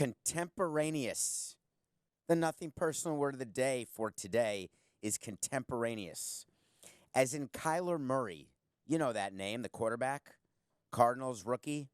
Contemporaneous. The nothing personal word of the day for today is contemporaneous. As in Kyler Murray, you know that name, the quarterback, Cardinals rookie.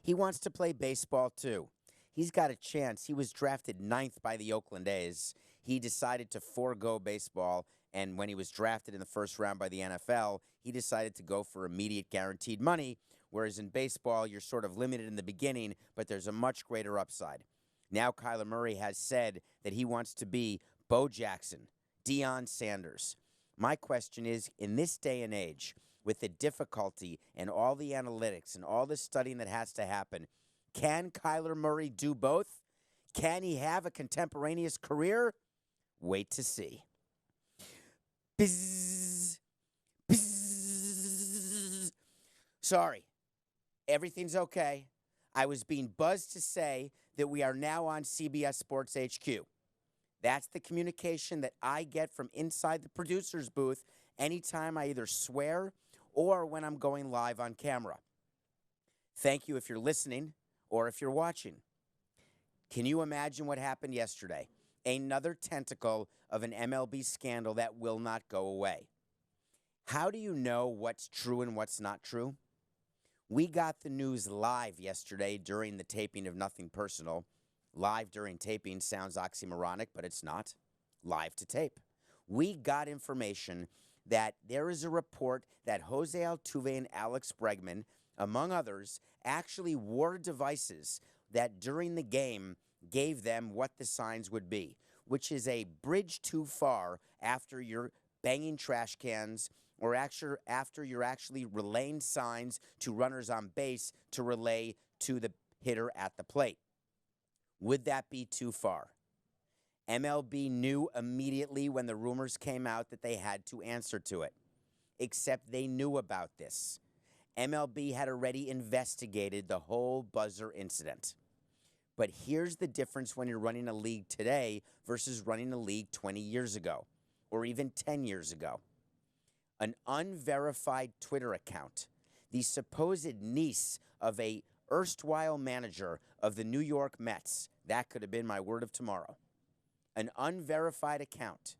He wants to play baseball too. He's got a chance. He was drafted 9th by the Oakland A's. He decided to forego baseball, and when he was drafted in the first round by the NFL, he decided to go for immediate guaranteed money, whereas in baseball, you're sort of limited in the beginning, but there's a much greater upside. Now Kyler Murray has said that he wants to be Bo Jackson, Deion Sanders. My question is, in this day and age, with the difficulty and all the analytics and all the studying that has to happen, can Kyler Murray do both? Can he have a contemporaneous career? Wait to see. Bzz, bzz. Sorry, everything's okay. I was being buzzed to say that we are now on CBS Sports HQ. That's the communication that I get from inside the producer's booth anytime I either swear or when I'm going live on camera. Thank you if you're listening or if you're watching. Can you imagine what happened yesterday? Another tentacle of an MLB scandal that will not go away. How do you know what's true and what's not true? We got the news live yesterday during the taping of Nothing Personal. Live during taping sounds oxymoronic, but it's not. Live to tape. We got information that there is a report that Jose Altuve and Alex Bregman, among others, actually wore devices that during the game gave them what the signs would be, which is a bridge too far after you're banging trash cans or after you're actually relaying signs to runners on base to relay to the hitter at the plate. Would that be too far? MLB knew immediately when the rumors came out that they had to answer to it, except they knew about this. MLB had already investigated the whole buzzer incident. But here's the difference when you're running a league today versus running a league 20 years ago or even 10 years ago. An unverified Twitter account, the supposed niece of a erstwhile manager of the New York Mets, that could have been my word of tomorrow. An unverified account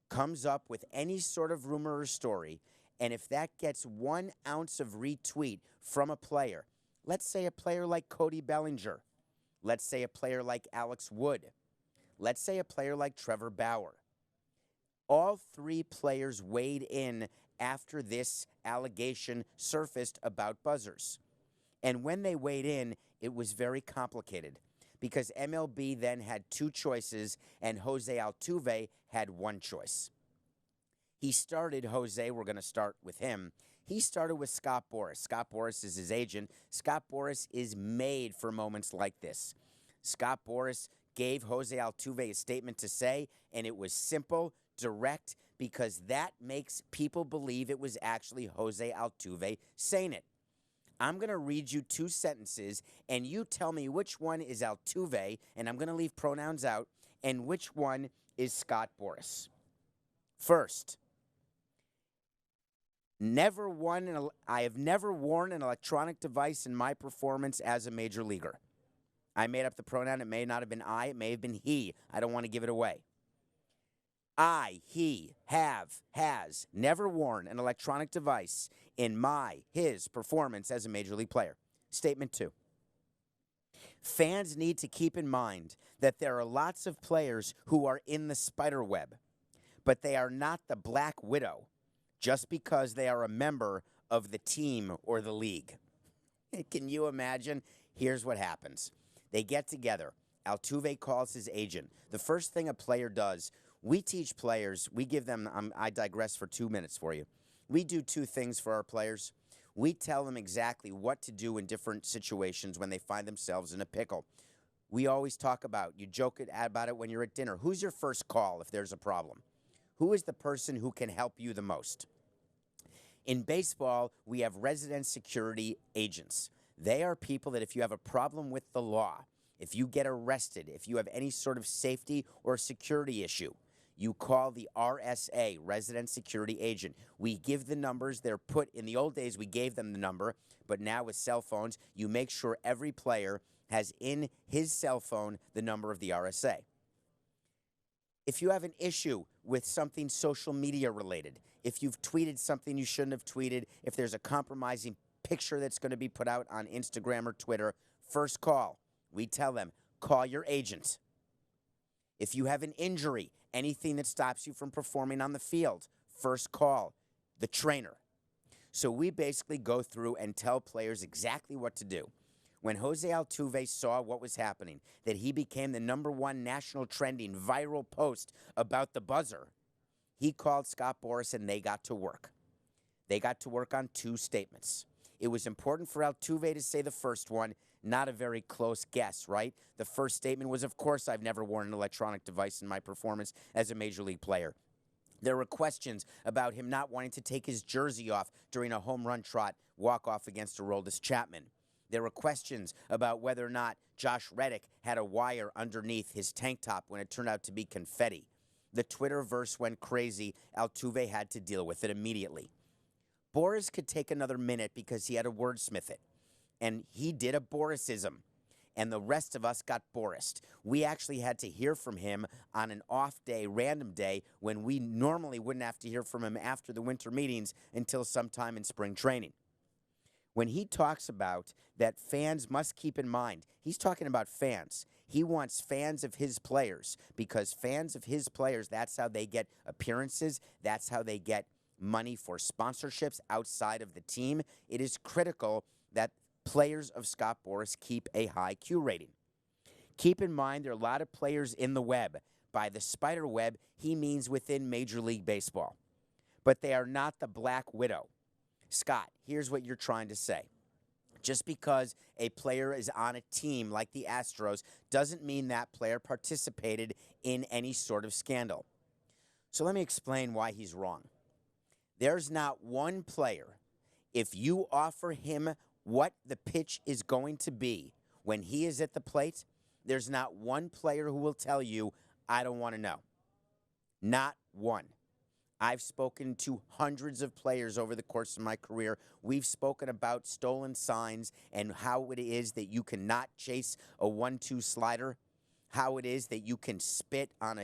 comes up with any sort of rumor or story, and if that gets 1 ounce of retweet from a player, let's say a player like Cody Bellinger, let's say a player like Alex Wood, let's say a player like Trevor Bauer, all 3 players weighed in after this allegation surfaced about buzzers. And when they weighed in, it was very complicated because MLB then had 2 choices and Jose Altuve had 1 choice. He started, Jose, we're going to start with him. He started with Scott Boras. Scott Boras is his agent. Scott Boras is made for moments like this. Scott Boras gave Jose Altuve a statement to say, and it was simple, direct, because that makes people believe it was actually Jose Altuve saying it. I'm going to read you 2 sentences, and you tell me which one is Altuve, and I'm going to leave pronouns out, and which one is Scott Boras. First, I have never worn an electronic device in my performance as a major leaguer. I made up the pronoun. It may not have been I. It may have been he. I don't want to give it away. He, has never worn an electronic device in his performance as a major league player. Statement 2. Fans need to keep in mind that there are lots of players who are in the spider web, but they are not the Black Widow just because they are a member of the team or the league. Can you imagine? Here's what happens. They get together. Altuve calls his agent. The first thing a player does, we teach players, we give them, I digress for 2 minutes for you. We do 2 things for our players. We tell them exactly what to do in different situations when they find themselves in a pickle. We always talk about, you joke about it when you're at dinner. Who's your first call if there's a problem? Who is the person who can help you the most? In baseball, we have resident security agents. They are people that if you have a problem with the law, if you get arrested, if you have any sort of safety or security issue, you call the RSA, Resident Security Agent. We give the numbers. They're put, in the old days, we gave them the number, but now with cell phones, you make sure every player has in his cell phone the number of the RSA. If you have an issue with something social media related, if you've tweeted something you shouldn't have tweeted, if there's a compromising picture that's going to be put out on Instagram or Twitter, first call. We tell them, call your agent. If you have an injury, anything that stops you from performing on the field, first call the trainer. So we basically go through and tell players exactly what to do. When Jose Altuve saw what was happening, that he became the #1 national trending viral post about the buzzer, he called Scott Boras and they got to work. They got to work on 2 statements. It was important for Altuve to say the first one, not a very close guess, right? The first statement was, of course, I've never worn an electronic device in my performance as a major league player. There were questions about him not wanting to take his jersey off during a home run trot walk-off against Aroldis Chapman. There were questions about whether or not Josh Reddick had a wire underneath his tank top when it turned out to be confetti. The Twitterverse went crazy. Altuve had to deal with it immediately. Boras could take another minute because he had to wordsmith it. And he did a Borasism. And the rest of us got Borised. We actually had to hear from him on an off day, random day, when we normally wouldn't have to hear from him after the winter meetings until sometime in spring training. When he talks about that fans must keep in mind, he's talking about fans. He wants fans of his players because fans of his players, that's how they get appearances. That's how they get money for sponsorships outside of the team. It is critical that players of Scott Boras keep a high Q rating. Keep in mind there are a lot of players in the web. By the spider web, he means within Major League Baseball. But they are not the Black Widow. Scott, here's what you're trying to say. Just because a player is on a team like the Astros doesn't mean that player participated in any sort of scandal. So let me explain why he's wrong. There's not one player, if you offer him what the pitch is going to be when he is at the plate, there's not one player who will tell you, I don't want to know. Not one. I've spoken to hundreds of players over the course of my career. We've spoken about stolen signs and how it is that you cannot chase a 1-2 slider, how it is that you can spit on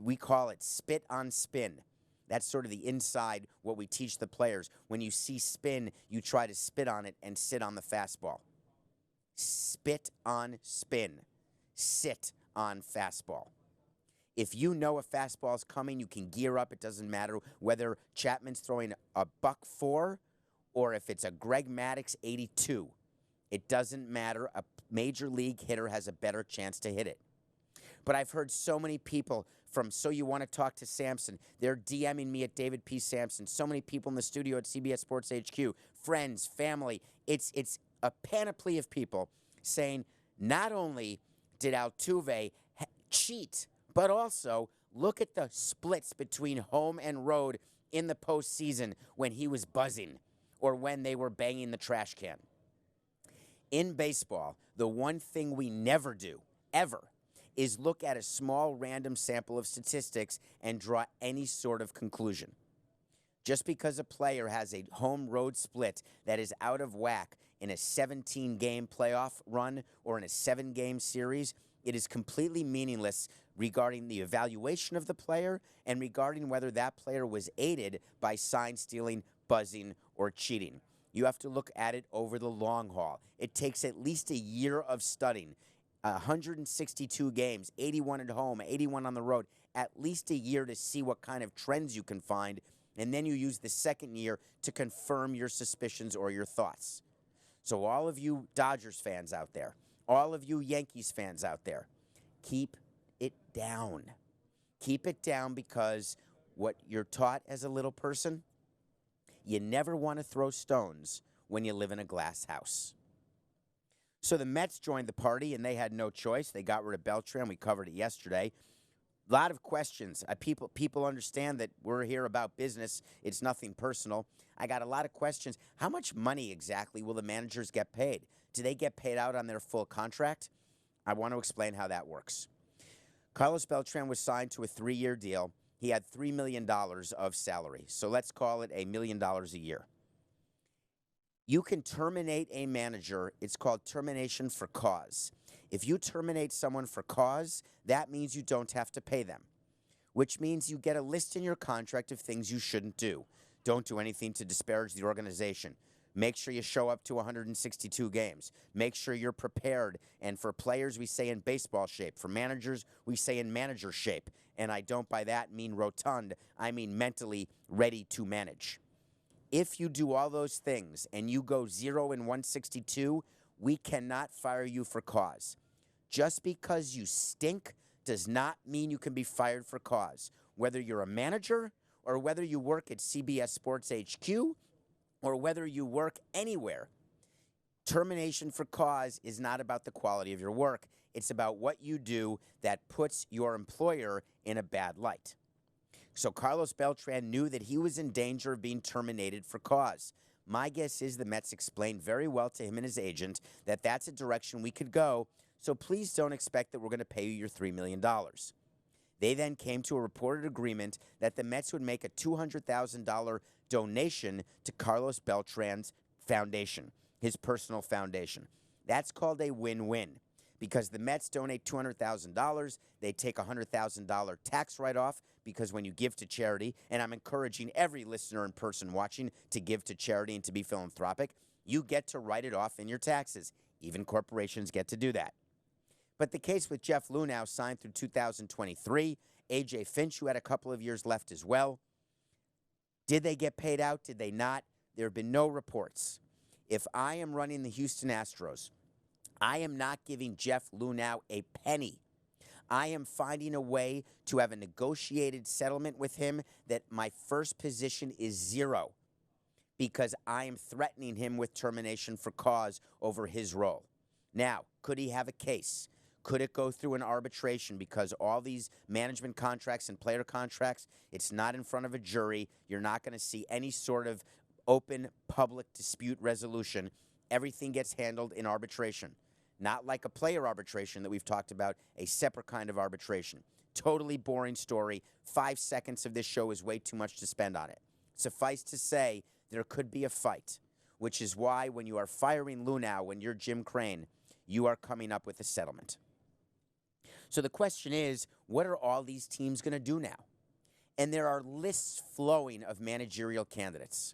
we call it spit on spin. That's sort of the inside, what we teach the players. When you see spin, you try to spit on it and sit on the fastball. Spit on spin. Sit on fastball. If you know a fastball is coming, you can gear up. It doesn't matter whether Chapman's throwing a buck-4 or if it's a Greg Maddux 82. It doesn't matter. A major league hitter has a better chance to hit it. But I've heard so many people from So You Want to Talk to Samson. They're DMing me at David P. Samson. So many people in the studio at CBS Sports HQ. Friends, family. It's a panoply of people saying not only did Altuve cheat, but also look at the splits between home and road in the postseason when he was buzzing or when they were banging the trash can. In baseball, the one thing we never do, ever, is look at a small random sample of statistics and draw any sort of conclusion. Just because a player has a home-road split that is out of whack in a 17-game playoff run or in a 7-game series, it is completely meaningless regarding the evaluation of the player and regarding whether that player was aided by sign stealing, buzzing, or cheating. You have to look at it over the long haul. It takes at least a year of studying. 162 games, 81 at home, 81 on the road, at least a year to see what kind of trends you can find, and then you use the second year to confirm your suspicions or your thoughts. So all of you Dodgers fans out there, all of you Yankees fans out there, keep it down. Keep it down because what you're taught as a little person, you never want to throw stones when you live in a glass house. So the Mets joined the party, and they had no choice. They got rid of Beltran. We covered it yesterday. A lot of questions. People understand that we're here about business. It's nothing personal. I got a lot of questions. How much money exactly will the managers get paid? Do they get paid out on their full contract? I want to explain how that works. Carlos Beltran was signed to a 3-year deal. He had $3 million of salary. So let's call it $1 million a year. You can terminate a manager. It's called termination for cause. If you terminate someone for cause, that means you don't have to pay them, which means you get a list in your contract of things you shouldn't do. Don't do anything to disparage the organization. Make sure you show up to 162 games. Make sure you're prepared. And for players, we say in baseball shape. For managers, we say in manager shape. And I don't by that mean rotund. I mean mentally ready to manage. If you do all those things and you go 0-162, we cannot fire you for cause. Just because you stink does not mean you can be fired for cause. Whether you're a manager or whether you work at CBS Sports HQ or whether you work anywhere, termination for cause is not about the quality of your work. It's about what you do that puts your employer in a bad light. So Carlos Beltran knew that he was in danger of being terminated for cause. My guess is the Mets explained very well to him and his agent that that's a direction we could go, so please don't expect that we're going to pay you your $3 million. They then came to a reported agreement that the Mets would make a $200,000 donation to Carlos Beltran's foundation, his personal foundation. That's called a win-win because the Mets donate $200,000. They take a $100,000 tax write-off because when you give to charity, and I'm encouraging every listener and person watching to give to charity and to be philanthropic, you get to write it off in your taxes. Even corporations get to do that. But the case with Jeff Luhnow signed through 2023, A.J. Finch, who had a couple of years left as well. Did they get paid out? Did they not? There have been no reports. If I am running the Houston Astros, I am not giving Jeff Luhnow a penny. I am finding a way to have a negotiated settlement with him that my first position is zero because I am threatening him with termination for cause over his role. Now, could he have a case? Could it go through an arbitration because all these management contracts and player contracts, it's not in front of a jury. You're not going to see any sort of open public dispute resolution. Everything gets handled in arbitration. Not like a player arbitration that we've talked about, a separate kind of arbitration. Totally boring story. 5 seconds of this show is way too much to spend on it. Suffice to say, there could be a fight, which is why when you are firing Luhnow, when you're Jim Crane, you are coming up with a settlement. So the question is, what are all these teams going to do now? And there are lists flowing of managerial candidates.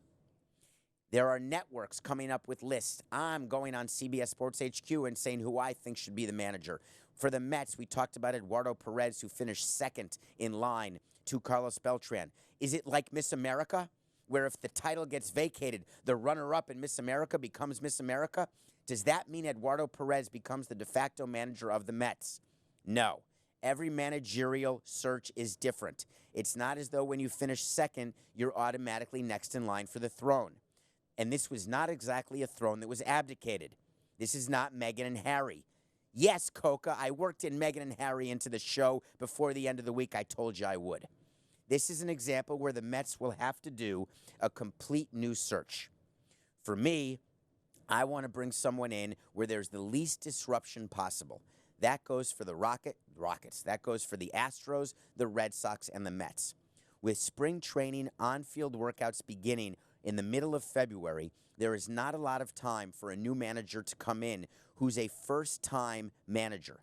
There are networks coming up with lists. I'm going on CBS Sports HQ and saying who I think should be the manager. For the Mets, we talked about Eduardo Perez, who finished second in line to Carlos Beltran. Is it like Miss America, where if the title gets vacated, the runner-up in Miss America becomes Miss America? Does that mean Eduardo Perez becomes the de facto manager of the Mets? No. Every managerial search is different. It's not as though when you finish second, you're automatically next in line for the throne. And this was not exactly a throne that was abdicated. This is not Meghan and Harry. Yes, Coca, I worked in Meghan and Harry into the show before the end of the week. I told you I would. This is an example where the Mets will have to do a complete new search. For me, I want to bring someone in where there's the least disruption possible. That goes for the Rockets. That goes for the Astros, the Red Sox, and the Mets. With spring training on-field workouts beginning in the middle of February, there is not a lot of time for a new manager to come in who's a first-time manager.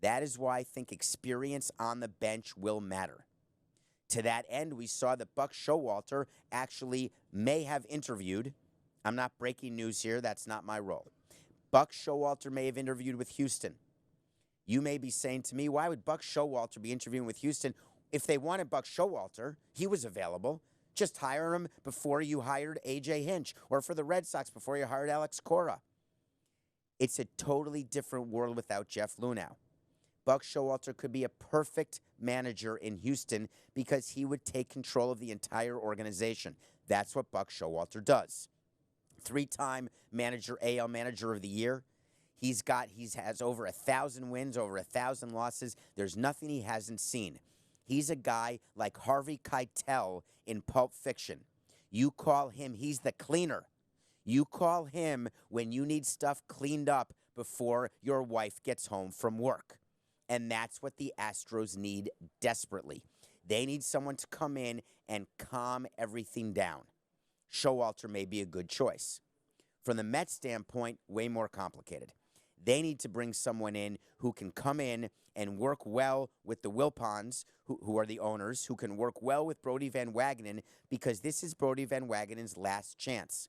That is why I think experience on the bench will matter. To that end, we saw that Buck Showalter actually may have interviewed. I'm not breaking news here. That's not my role. Buck Showalter may have interviewed with Houston. You may be saying to me, why would Buck Showalter be interviewing with Houston? If they wanted Buck Showalter, he was available. Just hire him before you hired A.J. Hinch, or for the Red Sox before you hired Alex Cora. It's a totally different world without Jeff Luhnow. Buck Showalter could be a perfect manager in Houston because he would take control of the entire organization. That's what Buck Showalter does. 3-time manager, AL Manager of the Year. He has over 1,000 wins, over 1,000 losses. There's nothing he hasn't seen. He's a guy like Harvey Keitel in Pulp Fiction. You call him, he's the cleaner. You call him when you need stuff cleaned up before your wife gets home from work. And that's what the Astros need desperately. They need someone to come in and calm everything down. Showalter may be a good choice. From the Mets standpoint, way more complicated. They need to bring someone in who can come in and work well with the Wilpons, who are the owners, who can work well with Brodie Van Wagenen, because this is Brodie Van Wagenen's last chance.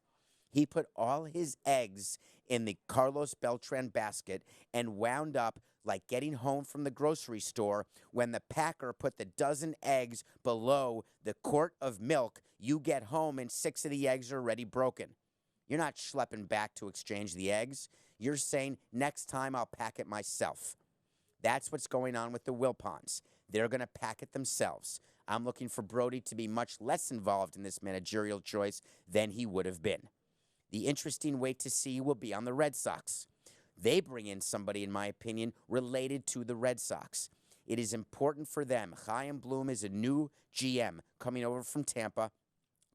He put all his eggs in the Carlos Beltran basket and wound up like getting home from the grocery store when the packer put the dozen eggs below the quart of milk. You get home and 6 of the eggs are already broken. You're not schlepping back to exchange the eggs. You're saying, next time I'll pack it myself. That's what's going on with the Wilpons. They're going to pack it themselves. I'm looking for Brodie to be much less involved in this managerial choice than he would have been. The interesting wait to see will be on the Red Sox. They bring in somebody, in my opinion, related to the Red Sox. It is important for them. Chaim Bloom is a new GM coming over from Tampa.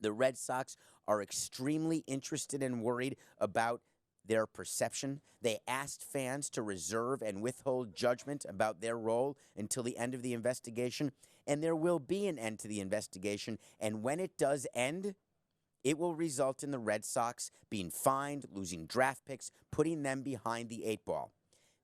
The Red Sox are extremely interested and worried about their perception. They asked fans to reserve and withhold judgment about their role until the end of the investigation, and there will be an end to the investigation. And when it does end, it will result in the Red Sox being fined, losing draft picks, putting them behind the 8 ball.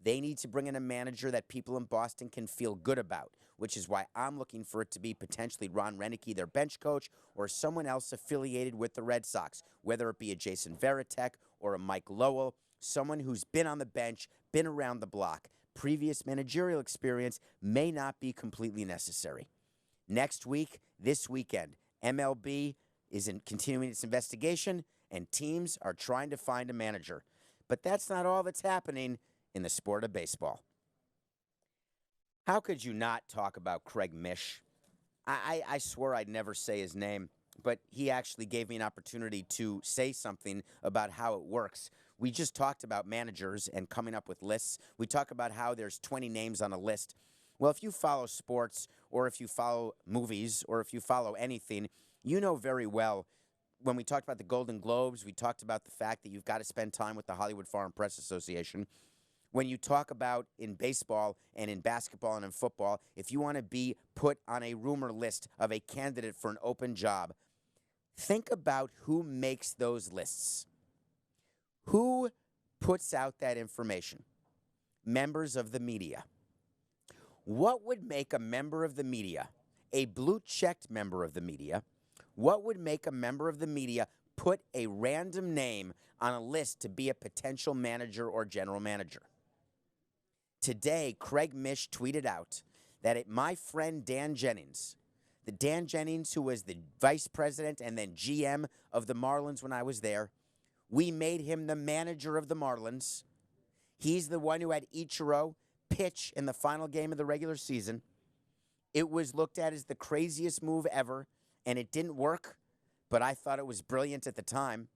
They need to bring in a manager that people in Boston can feel good about, which is why I'm looking for it to be potentially Ron Renicky, their bench coach, or someone else affiliated with the Red Sox, whether it be a Jason Varitek or a Mike Lowell, someone who's been on the bench, been around the block. Previous managerial experience may not be completely necessary. Next week, this weekend, MLB is continuing its investigation, and teams are trying to find a manager. But that's not all that's happening in the sport of baseball. How could you not talk about Craig Mish? I swore I'd never say his name, but he actually gave me an opportunity to say something about how it works. We just talked about managers and coming up with lists. We talk about how there's 20 names on a list. Well, if you follow sports, or if you follow movies, or if you follow anything, you know very well, when we talked about the Golden Globes, we talked about the fact that you've got to spend time with the Hollywood Foreign Press Association. When you talk about in baseball and in basketball and in football, if you want to be put on a rumor list of a candidate for an open job, think about who makes those lists. Who puts out that information? Members of the media. What would make a member of the media, a blue-checked member of the media, what would make a member of the media put a random name on a list to be a potential manager or general manager? Today, Craig Mish tweeted out that my friend Dan Jennings, the Dan Jennings who was the vice president and then GM of the Marlins when I was there, we made him the manager of the Marlins. He's the one who had Ichiro pitch in the final game of the regular season. It was looked at as the craziest move ever, and it didn't work, but I thought it was brilliant at the time.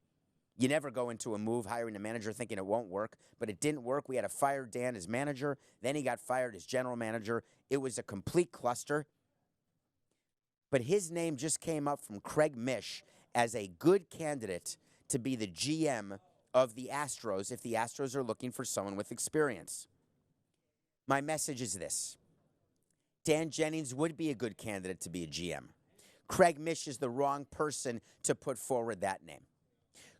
You never go into a move hiring a manager thinking it won't work, but it didn't work. We had to fire Dan as manager. Then he got fired as general manager. It was a complete cluster. But his name just came up from Craig Mish as a good candidate to be the GM of the Astros if the Astros are looking for someone with experience. My message is this. Dan Jennings would be a good candidate to be a GM. Craig Mish is the wrong person to put forward that name.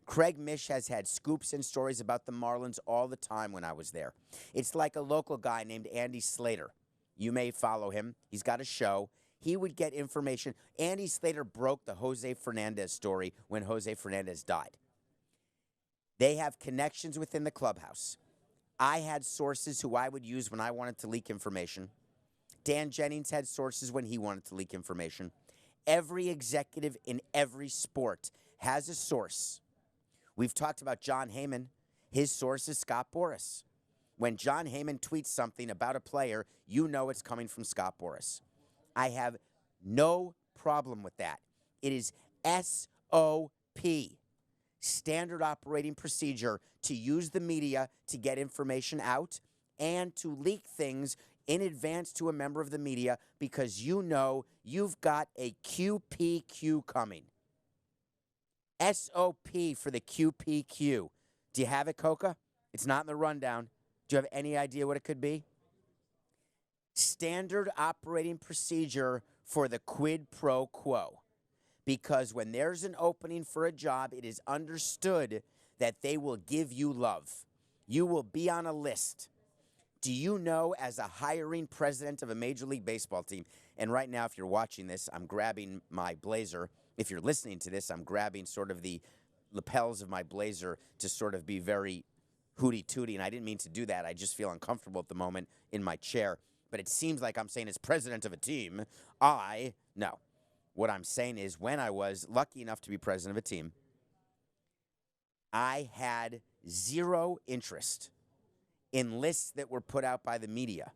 Craig Mish has had scoops and stories about the Marlins all the time when I was there. It's like a local guy named Andy Slater. You may follow him. He's got a show. He would get information. Andy Slater broke the Jose Fernandez story when Jose Fernandez died. They have connections within the clubhouse. I had sources who I would use when I wanted to leak information. Dan Jennings had sources when he wanted to leak information. Every executive in every sport has a source. We've talked about John Heyman. His source is Scott Boras. When John Heyman tweets something about a player, you know it's coming from Scott Boras. I have no problem with that. It is SOP, standard operating procedure, to use the media to get information out and to leak things in advance to a member of the media because you know you've got a QPQ coming. SOP for the QPQ. Do you have it, Coca? It's not in the rundown. Do you have any idea what it could be? Standard operating procedure for the quid pro quo. Because when there's an opening for a job, it is understood that they will give you love. You will be on a list. Do you know, as a hiring president of a Major League Baseball team, and right now, if you're watching this, I'm grabbing my blazer. If you're listening to this, I'm grabbing sort of the lapels of my blazer to sort of be very hooty-tooty, and I didn't mean to do that. I just feel uncomfortable at the moment in my chair. But it seems like I'm saying as president of a team, no. What I'm saying is when I was lucky enough to be president of a team, I had zero interest in lists that were put out by the media.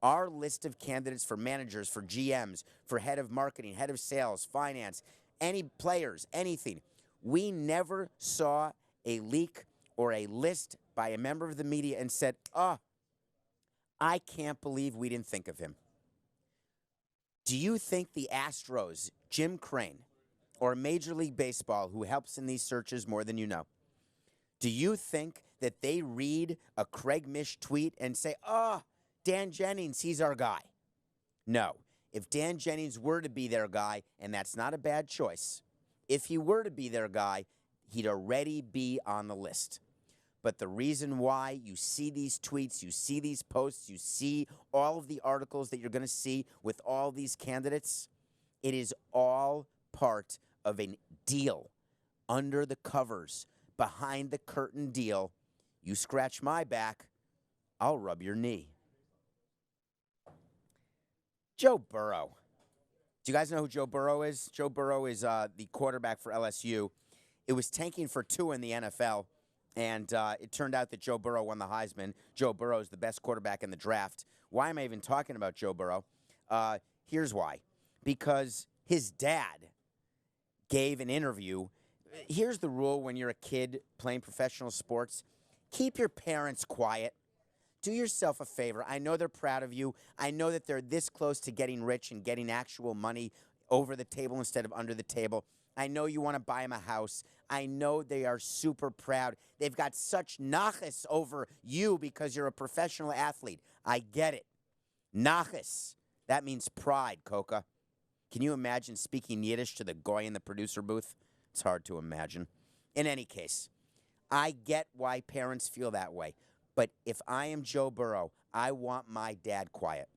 Our list of candidates for managers, for GMs, for head of marketing, head of sales, finance, any players, anything. We never saw a leak or a list by a member of the media and said, I can't believe we didn't think of him. Do you think the Astros, Jim Crane, or Major League Baseball, who helps in these searches more than you know, do you think that they read a Craig Mish tweet and say, Dan Jennings, he's our guy? No. If Dan Jennings were to be their guy, and that's not a bad choice, if he were to be their guy, he'd already be on the list. But the reason why you see these tweets, you see these posts, you see all of the articles that you're going to see with all these candidates, it is all part of a deal under the covers, behind the curtain deal. You scratch my back, I'll rub your knee. Joe Burrow. Do you guys know who Joe Burrow is? Joe Burrow is the quarterback for LSU. It was tanking for 2 in the NFL. And it turned out that Joe Burrow won the Heisman. Joe Burrow is the best quarterback in the draft. Why am I even talking about Joe Burrow? Here's why. Because his dad gave an interview. Here's the rule when you're a kid playing professional sports. Keep your parents quiet. Do yourself a favor. I know they're proud of you. I know that they're this close to getting rich and getting actual money over the table instead of under the table. I know you want to buy them a house. I know they are super proud. They've got such nachas over you because you're a professional athlete. I get it. Nachas. That means pride, Coca. Can you imagine speaking Yiddish to the goy in the producer booth? It's hard to imagine. In any case, I get why parents feel that way. But if I am Joe Burrow, I want my dad quiet.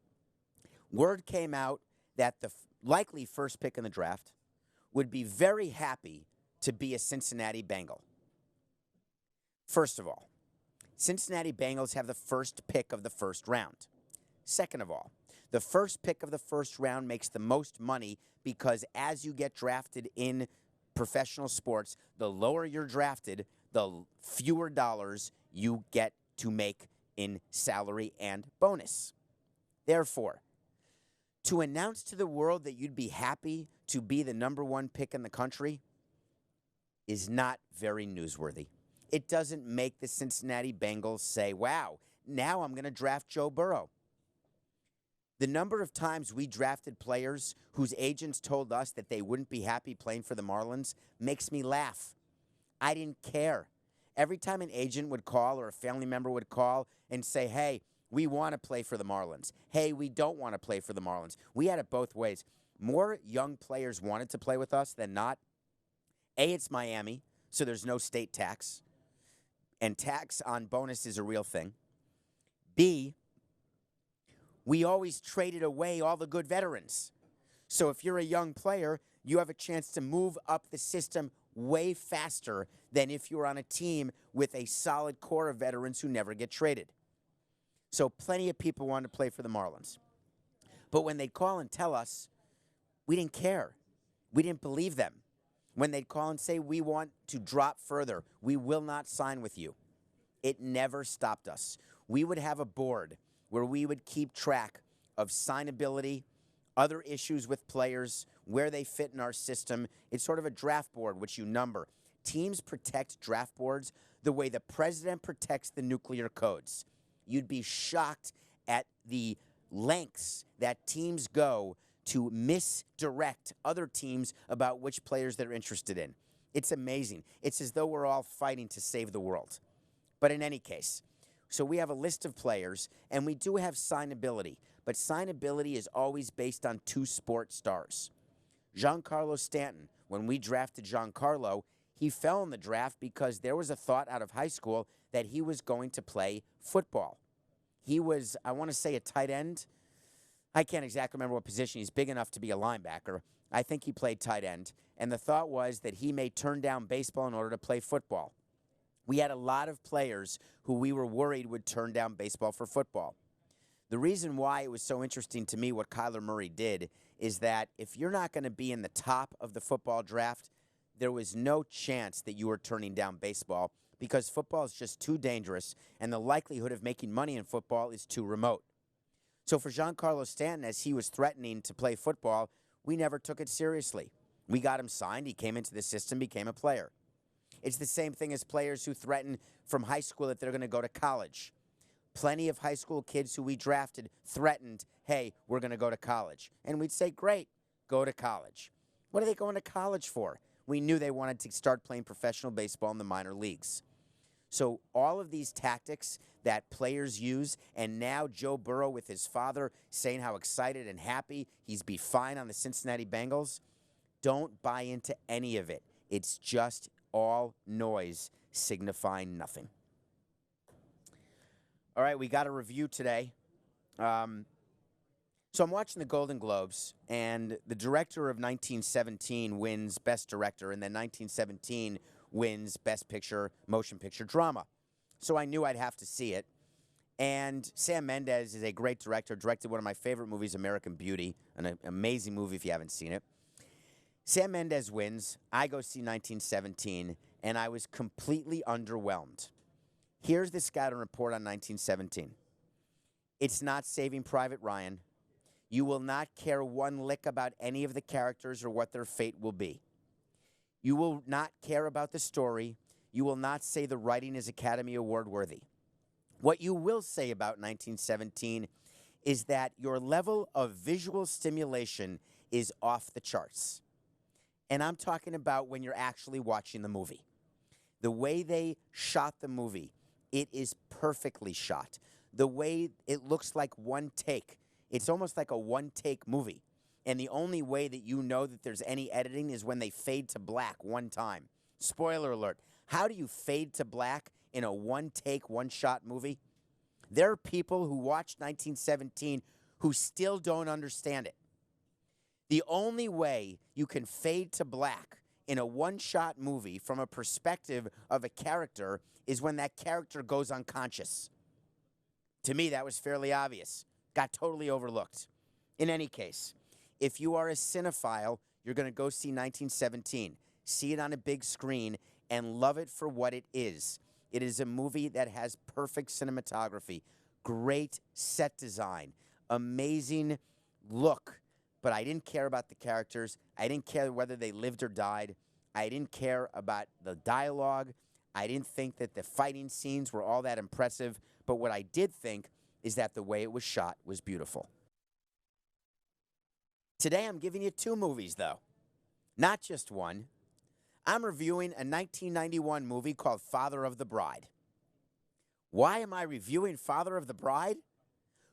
Word came out that the likely first pick in the draft would be very happy to be a Cincinnati Bengal. First of all, Cincinnati Bengals have the first pick of the first round. Second of all, the first pick of the first round makes the most money because as you get drafted in professional sports, the lower you're drafted, the fewer dollars you get to make in salary and bonus. Therefore, to announce to the world that you'd be happy to be the number 1 pick in the country is not very newsworthy. It doesn't make the Cincinnati Bengals say, wow, now I'm going to draft Joe Burrow. The number of times we drafted players whose agents told us that they wouldn't be happy playing for the Marlins makes me laugh. I didn't care. Every time an agent would call or a family member would call and say, hey, we want to play for the Marlins. Hey, we don't want to play for the Marlins. We had it both ways. More young players wanted to play with us than not. A, it's Miami, so there's no state tax. And tax on bonus is a real thing. B, we always traded away all the good veterans. So if you're a young player, you have a chance to move up the system way faster than if you were on a team with a solid core of veterans who never get traded. So plenty of people wanted to play for the Marlins. But when they'd call and tell us, we didn't care. We didn't believe them. When they'd call and say, we want to drop further, we will not sign with you. It never stopped us. We would have a board where we would keep track of signability, other issues with players, where they fit in our system. It's sort of a draft board, which you number. Teams protect draft boards the way the president protects the nuclear codes. You'd be shocked at the lengths that teams go to misdirect other teams about which players they're interested in. It's amazing. It's as though we're all fighting to save the world. But in any case, so we have a list of players, and we do have signability. But signability is always based on 2 sports stars. Giancarlo Stanton, when we drafted Giancarlo, He fell in the draft because there was a thought out of high school that he was going to play football. He was, I want to say, a tight end. I can't exactly remember what position. He's big enough to be a linebacker. I think he played tight end. And the thought was that he may turn down baseball in order to play football. We had a lot of players who we were worried would turn down baseball for football. The reason why it was so interesting to me what Kyler Murray did is that if you're not going to be in the top of the football draft, there was no chance that you were turning down baseball because football is just too dangerous and the likelihood of making money in football is too remote. So for Giancarlo Stanton, as he was threatening to play football, we never took it seriously. We got him signed. He came into the system, became a player. It's the same thing as players who threaten from high school that they're going to go to college. Plenty of high school kids who we drafted threatened, hey, we're going to go to college. And we'd say, great, go to college. What are they going to college for? We knew they wanted to start playing professional baseball in the minor leagues. So all of these tactics that players use, and now Joe Burrow with his father saying how excited and happy he's be fine on the Cincinnati Bengals, don't buy into any of it. It's just all noise signifying nothing. All right, we got a review today. So I'm watching the Golden Globes, and the director of 1917 wins Best Director, and then 1917 wins Best Picture, Motion Picture Drama. So I knew I'd have to see it. And Sam Mendes is a great director, directed one of my favorite movies, American Beauty, an amazing movie if you haven't seen it. Sam Mendes wins. I go see 1917, and I was completely underwhelmed. Here's the scouting report on 1917. It's not Saving Private Ryan. You will not care one lick about any of the characters or what their fate will be. You will not care about the story. You will not say the writing is Academy Award worthy. What you will say about 1917 is that your level of visual stimulation is off the charts. And I'm talking about when you're actually watching the movie. The way they shot the movie, it is perfectly shot. The way it looks like one take, it's almost like a one-take movie. And the only way that you know that there's any editing is when they fade to black one time. Spoiler alert. How do you fade to black in a one-take, one-shot movie? There are people who watched 1917 who still don't understand it. The only way you can fade to black in a one-shot movie from a perspective of a character is when that character goes unconscious. To me, that was fairly obvious. Got totally overlooked. In any case, if you are a cinephile, you're going to go see 1917. See it on a big screen and love it for what it is. It is a movie that has perfect cinematography, great set design, amazing look. But I didn't care about the characters. I didn't care whether they lived or died. I didn't care about the dialogue. I didn't think that the fighting scenes were all that impressive. But what I did think is that the way it was shot was beautiful. Today I'm giving you two movies, though. Not just one. I'm reviewing a 1991 movie called Father of the Bride. Why am I reviewing Father of the Bride?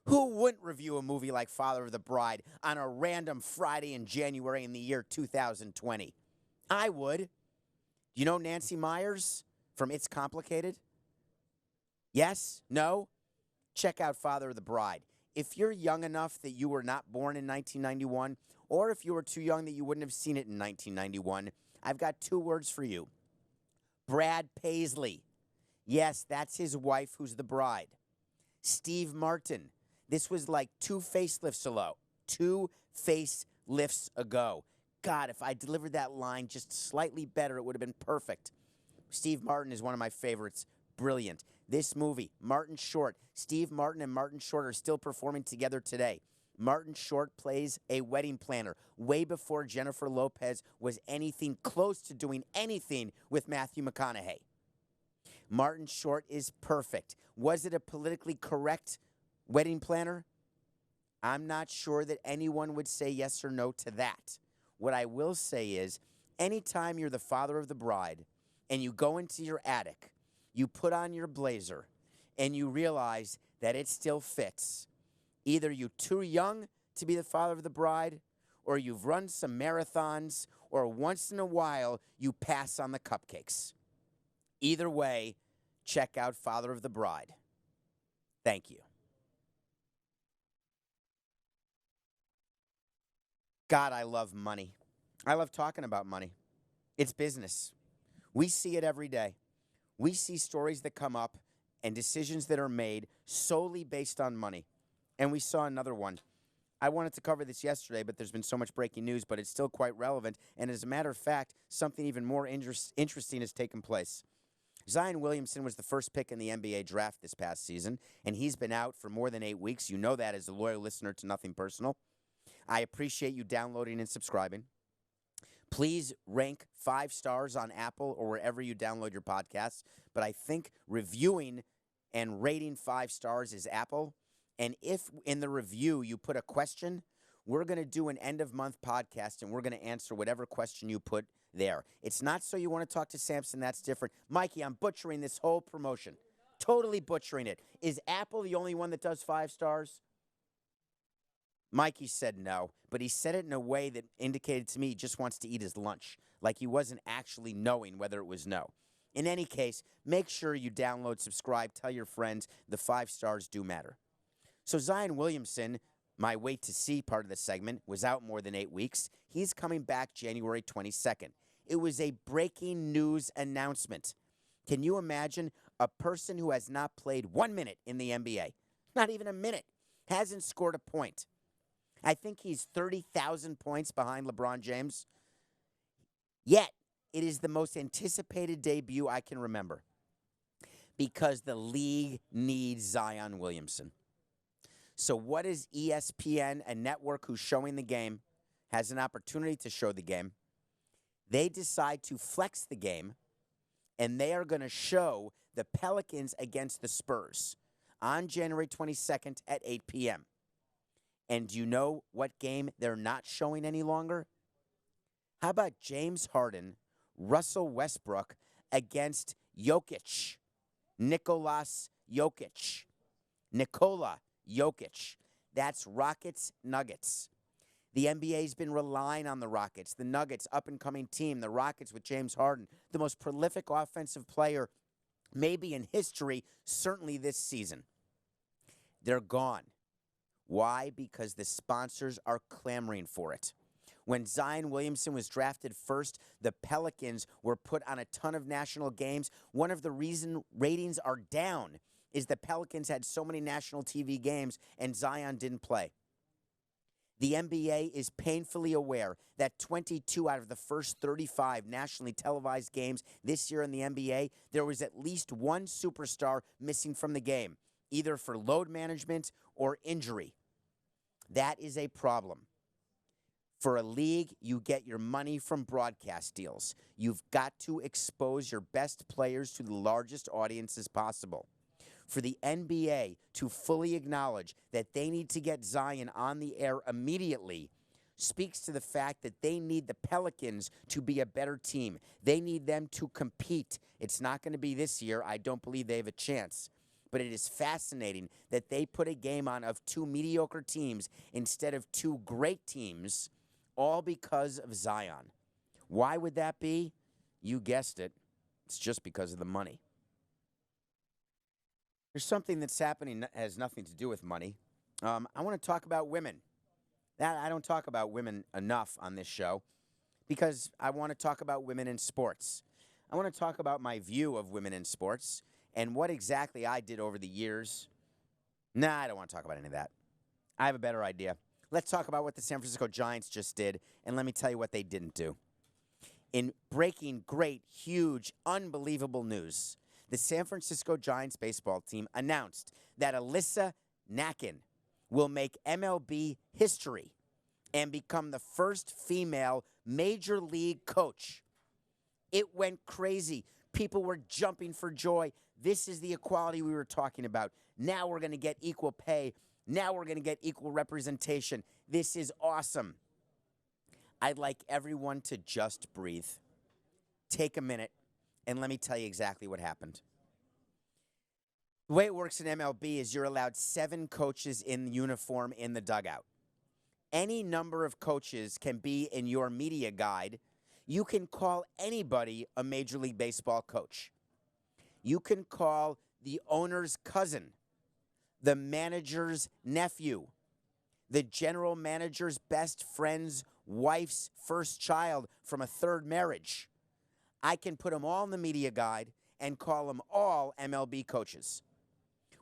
Who wouldn't review a movie like Father of the Bride on a random Friday in January in the year 2020? I would. You know Nancy Meyers from It's Complicated? Yes? No? Check out Father of the Bride. If you're young enough that you were not born in 1991, or if you were too young that you wouldn't have seen it in 1991, I've got two words for you. Brad Paisley. Yes, that's his wife who's the bride. Steve Martin. This was like two facelifts ago. Two facelifts ago. God, if I delivered that line just slightly better, it would have been perfect. Steve Martin is one of my favorites. Brilliant. This movie, Martin Short. Steve Martin and Martin Short are still performing together today. Martin Short plays a wedding planner way before Jennifer Lopez was anything close to doing anything with Matthew McConaughey. Martin Short is perfect. Was it a politically correct wedding planner? I'm not sure that anyone would say yes or no to that. What I will say is, anytime you're the father of the bride and you go into your attic, you put on your blazer, and you realize that it still fits. Either you're too young to be the father of the bride, or you've run some marathons, or once in a while you pass on the cupcakes. Either way, check out Father of the Bride. Thank you. God, I love money. I love talking about money. It's business. We see it every day. We see stories that come up and decisions that are made solely based on money. And we saw another one. I wanted to cover this yesterday, but there's been so much breaking news, but it's still quite relevant. And as a matter of fact, something even more interesting has taken place. Zion Williamson was the first pick in the NBA draft this past season, and he's been out for more than 8 weeks. You know that as a loyal listener to Nothing Personal. I appreciate you downloading and subscribing. Please rank 5 stars on Apple or wherever you download your podcasts. But I think reviewing and rating 5 stars is Apple. And if in the review you put a question, we're going to do an end-of-month podcast, and we're going to answer whatever question you put there. It's not so you want to talk to Samson. That's different. Mikey, I'm butchering this whole promotion. Totally butchering it. Is Apple the only one that does 5 stars? Mikey said no, but he said it in a way that indicated to me he just wants to eat his lunch, like he wasn't actually knowing whether it was no. In any case, make sure you download, subscribe, tell your friends the 5 stars do matter. So Zion Williamson, my wait to see part of the segment, was out more than 8 weeks. He's coming back January 22nd. It was a breaking news announcement. Can you imagine a person who has not played 1 minute in the NBA, not even a minute, hasn't scored a point? I think he's 30,000 points behind LeBron James. Yet, it is the most anticipated debut I can remember because the league needs Zion Williamson. So what is ESPN, a network who's showing the game, has an opportunity to show the game? They decide to flex the game, and they are going to show the Pelicans against the Spurs on January 22nd at 8 p.m. And do you know what game they're not showing any longer? How about James Harden, Russell Westbrook against Jokic? Nikola Jokic. That's Rockets Nuggets. The NBA's been relying on the Rockets, the Nuggets, up-and-coming team, the Rockets with James Harden, the most prolific offensive player maybe in history, certainly this season. They're gone. Why? Because the sponsors are clamoring for it. When Zion Williamson was drafted first, the Pelicans were put on a ton of national games. One of the reasons ratings are down is the Pelicans had so many national TV games and Zion didn't play. The NBA is painfully aware that 22 out of the first 35 nationally televised games this year in the NBA, there was at least one superstar missing from the game, either for load management or injury. That is a problem. For a league, you get your money from broadcast deals. You've got to expose your best players to the largest audiences possible. For the NBA to fully acknowledge that they need to get Zion on the air immediately speaks to the fact that they need the Pelicans to be a better team. They need them to compete. It's not going to be this year. I don't believe they have a chance. But it is fascinating that they put a game on of 2 mediocre teams instead of 2 great teams, all because of Zion. Why would that be? You guessed it. It's just because of the money. There's something that's happening that has nothing to do with money. I want to talk about women. I don't talk about women enough on this show because I want to talk about women in sports. I want to talk about my view of women in sports and what exactly I did over the years. Nah, I don't want to talk about any of that. I have a better idea. Let's talk about what the San Francisco Giants just did, and let me tell you what they didn't do. In breaking great, huge, unbelievable news, the San Francisco Giants baseball team announced that Alyssa Nakken will make MLB history and become the first female major league coach. It went crazy. People were jumping for joy. This is the equality we were talking about. Now we're going to get equal pay. Now we're going to get equal representation. This is awesome. I'd like everyone to just breathe. Take a minute, and let me tell you exactly what happened. The way it works in MLB is you're allowed 7 coaches in uniform in the dugout. Any number of coaches can be in your media guide. You can call anybody a Major League Baseball coach. You can call the owner's cousin, the manager's nephew, the general manager's best friend's wife's first child from a third marriage. I can put them all in the media guide and call them all MLB coaches.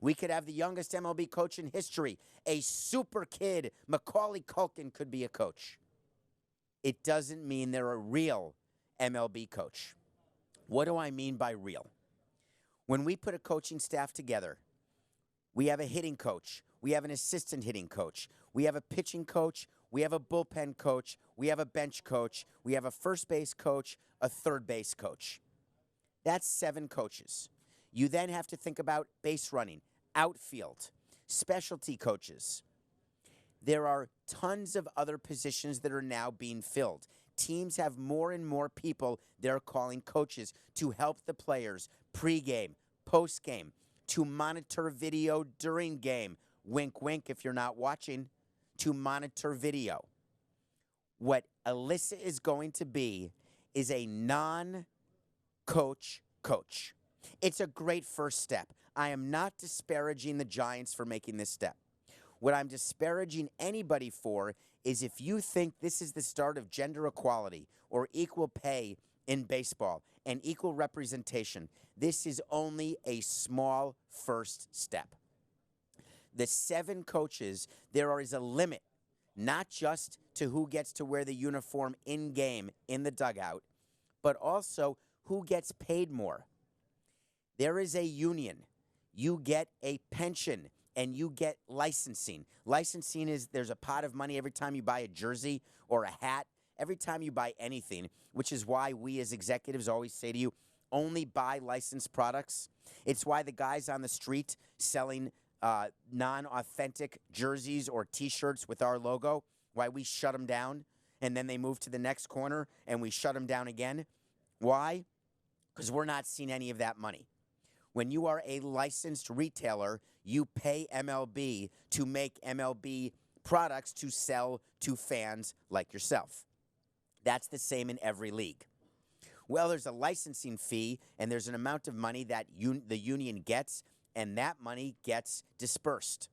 We could have the youngest MLB coach in history, a super kid. Macaulay Culkin could be a coach. It doesn't mean they're a real MLB coach. What do I mean by real? When we put a coaching staff together, we have a hitting coach, we have an assistant hitting coach, we have a pitching coach, we have a bullpen coach, we have a bench coach, we have a first base coach, a third base coach. That's 7 coaches. You then have to think about base running, outfield, specialty coaches. There are tons of other positions that are now being filled. Teams have more and more people they're calling coaches to help the players pregame, postgame, to monitor video during game. Wink, wink if you're not watching, to monitor video. What Alyssa is going to be is a non-coach coach. It's a great first step. I am not disparaging the Giants for making this step. What I'm disparaging anybody for is if you think this is the start of gender equality or equal pay in baseball and equal representation, this is only a small first step. The 7 coaches, there is a limit, not just to who gets to wear the uniform in game, in the dugout, but also who gets paid more. There is a union. You get a pension and you get licensing. Licensing is there's a pot of money every time you buy a jersey or a hat, every time you buy anything, which is why we as executives always say to you, only buy licensed products. It's why the guys on the street selling non-authentic jerseys or T-shirts with our logo, why we shut them down, and then they move to the next corner and we shut them down again. Why? Because we're not seeing any of that money. When you are a licensed retailer, you pay MLB to make MLB products to sell to fans like yourself. That's the same in every league. Well, there's a licensing fee, and there's an amount of money that the union gets, and that money gets dispersed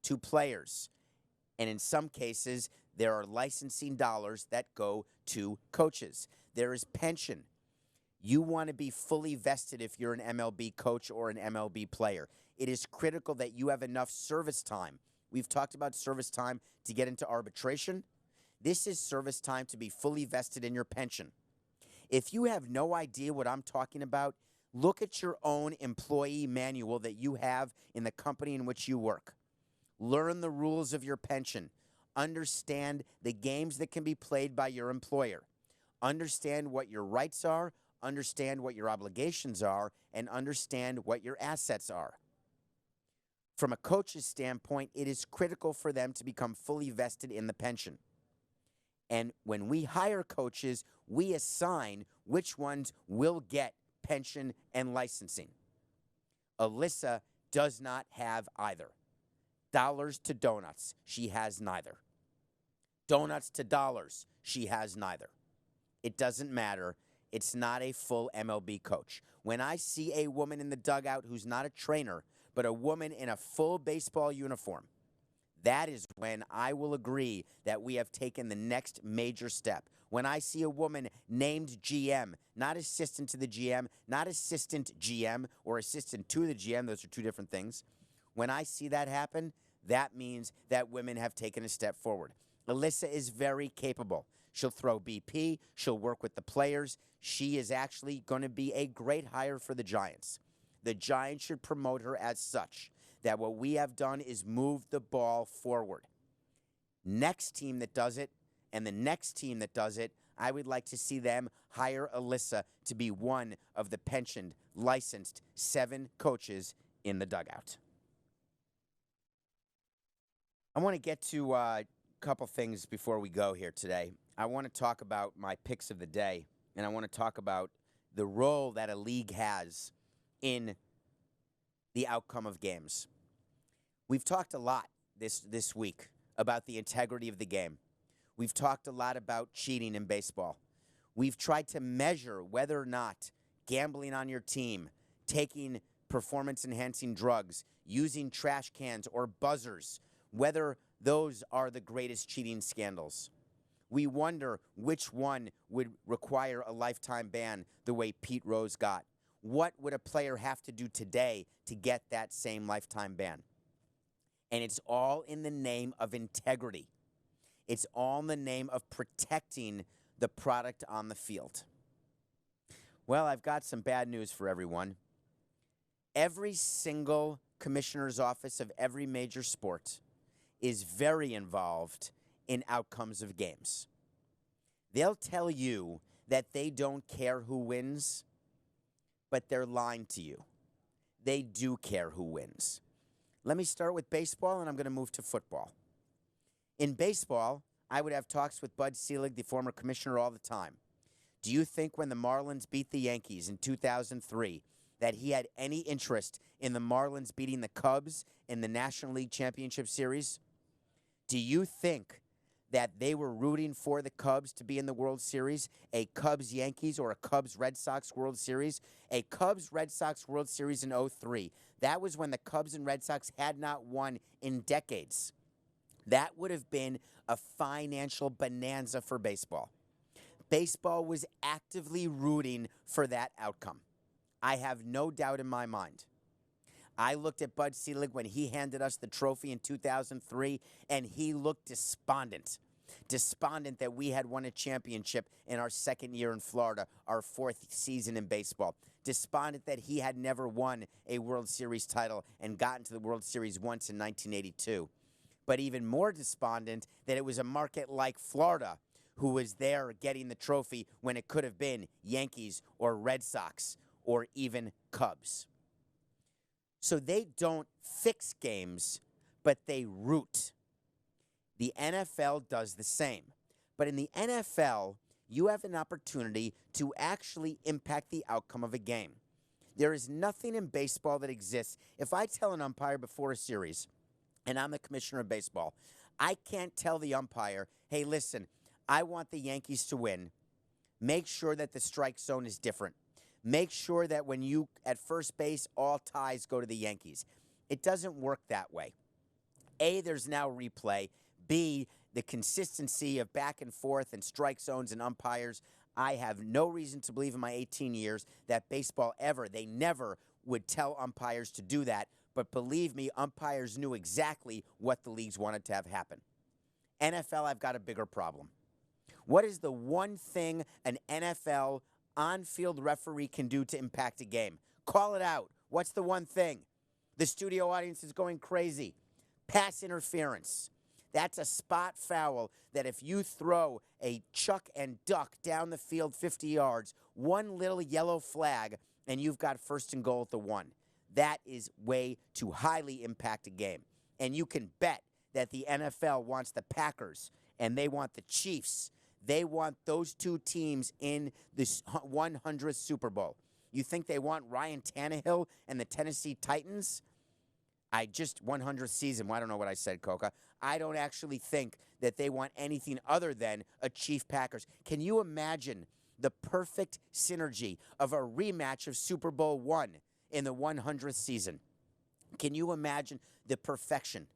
to players. And in some cases, there are licensing dollars that go to coaches. There is pension. You want to be fully vested if you're an MLB coach or an MLB player. It is critical that you have enough service time. We've talked about service time to get into arbitration. This is service time to be fully vested in your pension. If you have no idea what I'm talking about, look at your own employee manual that you have in the company in which you work. Learn the rules of your pension. Understand the games that can be played by your employer. Understand what your rights are. Understand what your obligations are, and understand what your assets are. From a coach's standpoint, it is critical for them to become fully vested in the pension. And when we hire coaches, we assign which ones will get pension and licensing. Alyssa does not have either. Dollars to donuts, she has neither. Donuts to dollars, she has neither. It doesn't matter. It's not a full MLB coach. When I see a woman in the dugout who's not a trainer, but a woman in a full baseball uniform, that is when I will agree that we have taken the next major step. When I see a woman named GM, not assistant to the GM, not assistant GM or assistant to the GM, those are 2 different things. When I see that happen, that means that women have taken a step forward. Alyssa is very capable. She'll throw BP. She'll work with the players. She is actually going to be a great hire for the Giants. The Giants should promote her as such, that what we have done is move the ball forward. Next team that does it, and the next team that does it, I would like to see them hire Alyssa to be one of the pensioned, licensed 7 coaches in the dugout. I want to get to a couple things before we go here today. I want to talk about my picks of the day, and I want to talk about the role that a league has in the outcome of games. We've talked a lot this week about the integrity of the game. We've talked a lot about cheating in baseball. We've tried to measure whether or not gambling on your team, taking performance-enhancing drugs, using trash cans or buzzers, whether those are the greatest cheating scandals. We wonder which one would require a lifetime ban the way Pete Rose got. What would a player have to do today to get that same lifetime ban? And it's all in the name of integrity. It's all in the name of protecting the product on the field. Well, I've got some bad news for everyone. Every single commissioner's office of every major sport is very involved in outcomes of games. They'll tell you that they don't care who wins, but they're lying to you. They do care who wins. Let me start with baseball, and I'm going to move to football. In baseball, I would have talks with Bud Selig, the former commissioner, all the time. Do you think when the Marlins beat the Yankees in 2003 that he had any interest in the Marlins beating the Cubs in the National League Championship Series? Do you think that they were rooting for the Cubs to be in the World Series, a Cubs-Yankees or a Cubs-Red Sox World Series? A Cubs-Red Sox World Series in 2003. That was when the Cubs and Red Sox had not won in decades. That would have been a financial bonanza for baseball. Baseball was actively rooting for that outcome. I have no doubt in my mind. I looked at Bud Selig when he handed us the trophy in 2003, and he looked despondent. Despondent that we had won a championship in our second year in Florida, our fourth season in baseball. Despondent that he had never won a World Series title and gotten to the World Series once in 1982. But even more despondent that it was a market like Florida who was there getting the trophy when it could have been Yankees or Red Sox or even Cubs. So they don't fix games, but they root. The NFL does the same. But in the NFL, you have an opportunity to actually impact the outcome of a game. There is nothing in baseball that exists. If I tell an umpire before a series, and I'm the commissioner of baseball, I can't tell the umpire, hey, listen, I want the Yankees to win. Make sure that the strike zone is different. Make sure that when you, at first base, all ties go to the Yankees. It doesn't work that way. A, there's now replay. B, the consistency of back and forth and strike zones and umpires. I have no reason to believe in my 18 years that baseball they never would tell umpires to do that. But believe me, umpires knew exactly what the leagues wanted to have happen. NFL, I've got a bigger problem. What is the one thing an NFL on-field referee can do to impact a game? Call it out. What's the one thing? The studio audience is going crazy. Pass interference. That's a spot foul that if you throw a chuck and duck down the field 50 yards, one little yellow flag, and you've got first and goal at the 1. That is way to highly impact a game. And you can bet that the NFL wants the Packers and they want the Chiefs. They want those two teams in this 100th Super Bowl. You think they want Ryan Tannehill and the Tennessee Titans? 100th season. Well, I don't know what I said, Coca. I don't actually think that they want anything other than a Chief Packers. Can you imagine the perfect synergy of a rematch of Super Bowl I in the 100th season? Can you imagine the perfection?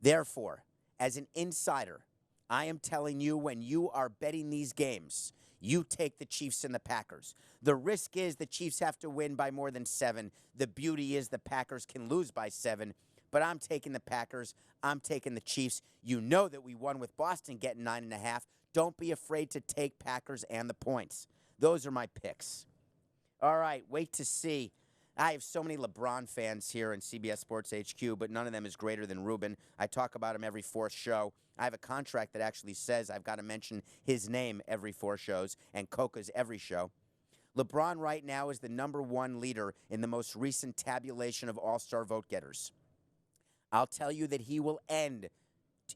Therefore, as an insider, I am telling you, when you are betting these games, you take the Chiefs and the Packers. The risk is the Chiefs have to win by more than 7. The beauty is the Packers can lose by 7. But I'm taking the Packers. I'm taking the Chiefs. You know that we won with Boston getting 9.5. Don't be afraid to take Packers and the points. Those are my picks. All right, wait to see. I have so many LeBron fans here in CBS Sports HQ, but none of them is greater than Ruben. I talk about him every 4th show. I have a contract that actually says I've got to mention his name every 4 shows, and Coca's every show. LeBron right now is the #1 leader in the most recent tabulation of all-star vote getters. I'll tell you that he will end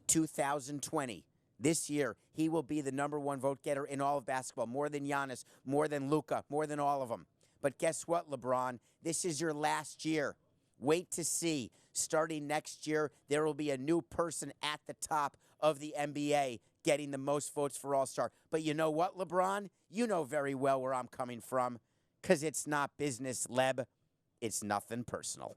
2020. This year, he will be the #1 vote getter in all of basketball, more than Giannis, more than Luka, more than all of them. But guess what, LeBron? This is your last year. Wait to see. starting next year, there will be a new person at the top of the NBA getting the most votes for All-Star. But you know what, LeBron? You know very well where I'm coming from, because it's not business, Leb. It's nothing personal.